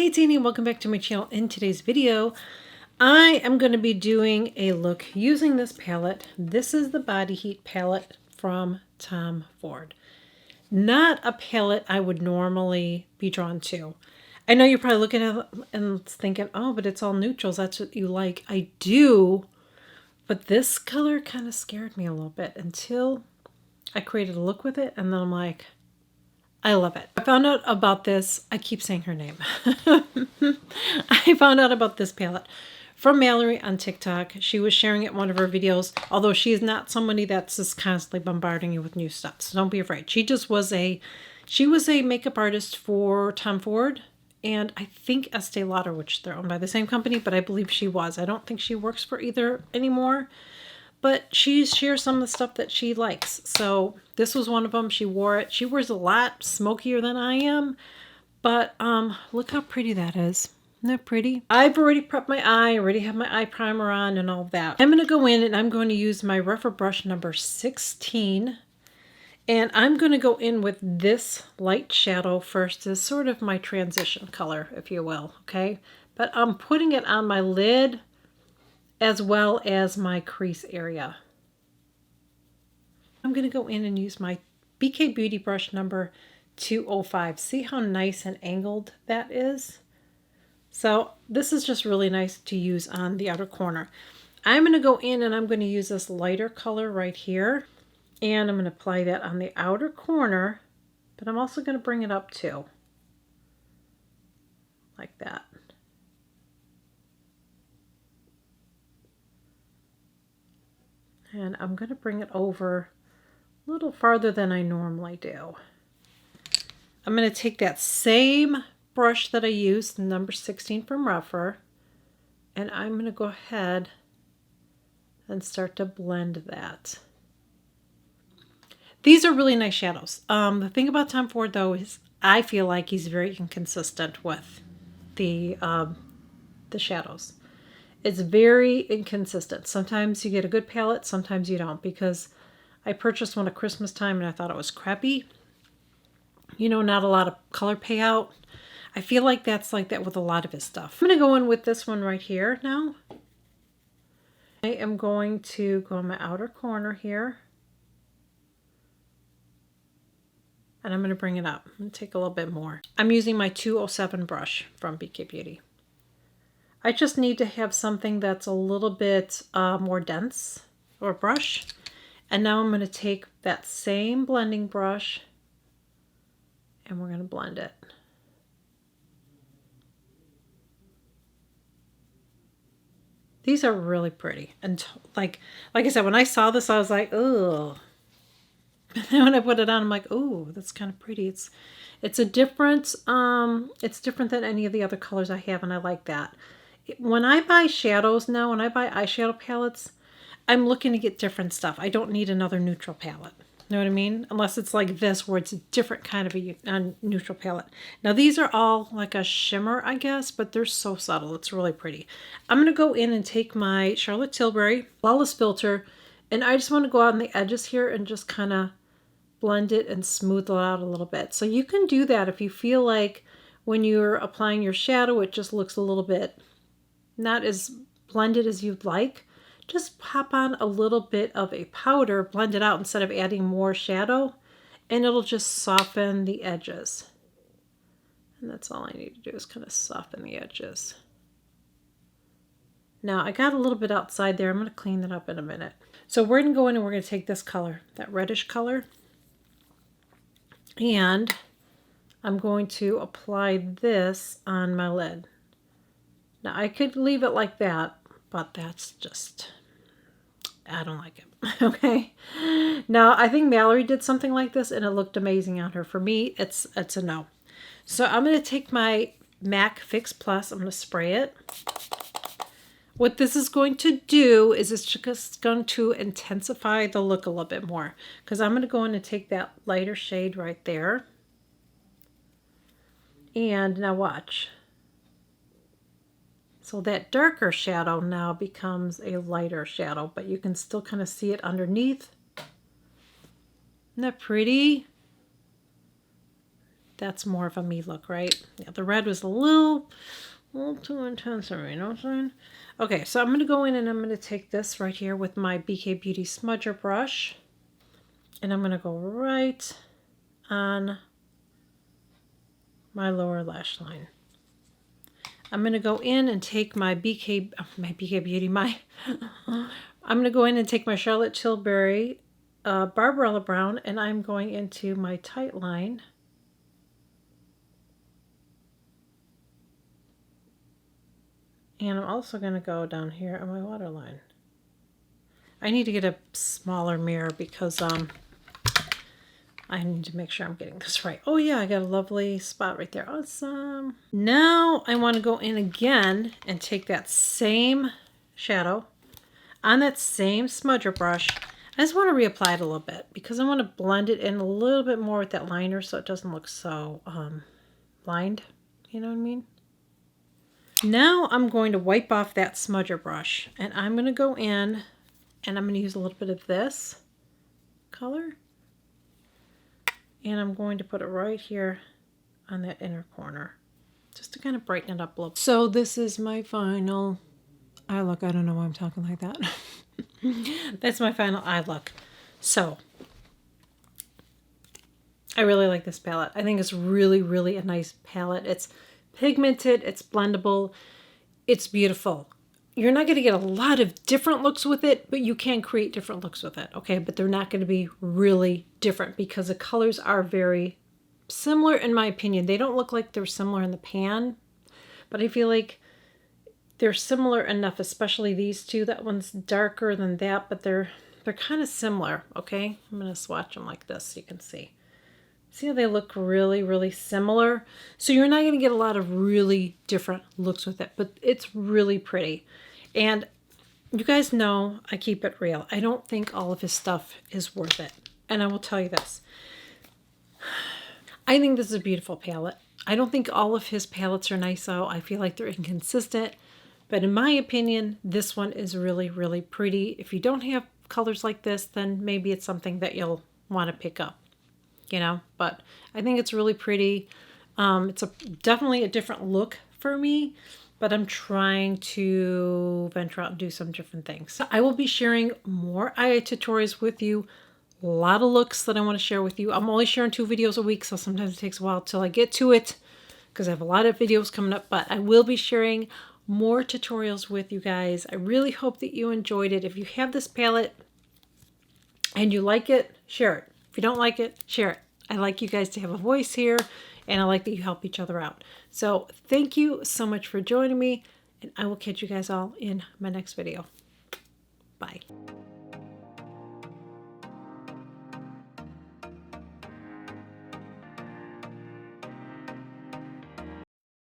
Hey Tini, welcome back to my channel. In today's video, I am going to be doing a look using this palette. This is the Body Heat palette from Tom Ford. Not a palette I would normally be drawn to. I know you're probably looking at it and thinking, oh, but it's all neutrals. That's what you like. I do, but this color kind of scared me a little bit until I created a look with it, and then I'm like, I love it. I found out about this. I keep saying her name. I found out about this palette from Mallory on TikTok. She was sharing it in one of her videos, although she is not somebody that's just constantly bombarding you with new stuff. So don't be afraid. She was a makeup artist for Tom Ford and I think Estee Lauder, which they're owned by the same company, but I believe she was. I don't think she works for either anymore. But she shares some of the stuff that she likes. So this was one of them. She wore it. She wears a lot smokier than I am. But look how pretty that is. Isn't that pretty? I've already prepped my eye. I already have my eye primer on and all that. I'm going to go in and I'm going to use my rougher brush number 16. And I'm going to go in with this light shadow first as sort of my transition color, if you will. Okay? But I'm putting it on my lid as well as my crease area. I'm going to go in and use my BK Beauty brush number 205. See how nice and angled that is? So this is just really nice to use on the outer corner. I'm going to go in and I'm going to use this lighter color right here. And I'm going to apply that on the outer corner, but I'm also going to bring it up too. Like that. And I'm going to bring it over a little farther than I normally do. I'm going to take that same brush that I used, number 16 from Rougher, and I'm going to go ahead and start to blend that. These are really nice shadows. The thing about Tom Ford, though, is I feel like he's very inconsistent with the shadows. It's very inconsistent. Sometimes you get a good palette, sometimes you don't, because I purchased one at Christmas time and I thought it was crappy. You know, not a lot of color payout. I feel like that's like that with a lot of his stuff. I'm going to go in with this one right here now. I am going to go in my outer corner here. And I'm going to bring it up. I'm going to take a little bit more. I'm using my 207 brush from BK Beauty. I just need to have something that's a little bit more dense, or brush. And now I'm going to take that same blending brush and we're going to blend it. These are really pretty. And like I said, when I saw this, I was like, oh. And then when I put it on, I'm like, oh, that's kind of pretty. It's a different, it's different than any of the other colors I have, and I like that. When I buy shadows now, when I buy eyeshadow palettes, I'm looking to get different stuff. I don't need another neutral palette. You know what I mean? Unless it's like this, where it's a different kind of a neutral palette. Now, these are all like a shimmer, I guess, but they're so subtle. It's really pretty. I'm going to go in and take my Charlotte Tilbury Flawless Filter, and I just want to go out on the edges here and just kind of blend it and smooth it out a little bit. So you can do that if you feel like when you're applying your shadow, it just looks a little bit not as blended as you'd like. Just pop on a little bit of a powder, blend it out instead of adding more shadow, and it'll just soften the edges. And that's all I need to do is kind of soften the edges. Now I got a little bit outside there. I'm going to clean that up in a minute. So we're going to go in and we're going to take this color, that reddish color, and I'm going to apply this on my lid. Now I could leave it like that, but that's just, I don't like it. Okay. Now I think Mallory did something like this and it looked amazing on her. For me, it's a no. So I'm going to take my MAC Fix Plus. I'm going to spray it. What this is going to do is it's just going to intensify the look a little bit more, because I'm going to go in and take that lighter shade right there. And now watch. So that darker shadow now becomes a lighter shadow, but you can still kind of see it underneath. Isn't that pretty? that's more of a me look, right? Yeah, the red was a little too intense for me, you know what I'm saying? Okay, so I'm going to go in and I'm going to take this right here with my BK Beauty smudger brush. And I'm going to go right on my lower lash line. I'm going to go in and take my BK Beauty, I'm going to go in and take my Charlotte Tilbury Barbarella Brown, and I'm going into my tight line. And I'm also going to go down here on my waterline. I need to get a smaller mirror because I need to make sure I'm getting this right. Oh yeah, I got a lovely spot right there. Awesome. Now I want to go in again and take that same shadow on that same smudger brush. I just want to reapply it a little bit because I want to blend it in a little bit more with that liner so it doesn't look so lined. You know what I mean? Now I'm going to wipe off that smudger brush and I'm going to go in and I'm going to use a little bit of this color. And I'm going to put it right here on that inner corner just to kind of brighten it up a little. So this is my final eye look. I don't know why I'm talking like that. That's my final eye look. So I really like this palette. I think it's really, really a nice palette. It's pigmented, it's blendable, it's beautiful. You're not going to get a lot of different looks with it, but you can create different looks with it, okay? But they're not going to be really different because the colors are very similar in my opinion. They don't look like they're similar in the pan, but I feel like they're similar enough, especially these two. That one's darker than that, but they're kind of similar, okay? I'm going to swatch them like this so you can see. See how they look really, really similar? So you're not going to get a lot of really different looks with it, but it's really pretty. And you guys know I keep it real. I don't think all of his stuff is worth it. And I will tell you this. I think this is a beautiful palette. I don't think all of his palettes are nice though. I feel like they're inconsistent. But in my opinion, this one is really, really pretty. If you don't have colors like this, then maybe it's something that you'll want to pick up. You know, but I think it's really pretty. It's definitely a different look for me, but I'm trying to venture out and do some different things. So I will be sharing more eye tutorials with you. A lot of looks that I want to share with you. I'm only sharing 2 videos a week, so sometimes it takes a while till I get to it because I have a lot of videos coming up, but I will be sharing more tutorials with you guys. I really hope that you enjoyed it. If you have this palette and you like it, share it. If you don't like it, share it. I like you guys to have a voice here, and I like that you help each other out. So thank you so much for joining me, and I will catch you guys all in my next video. Bye.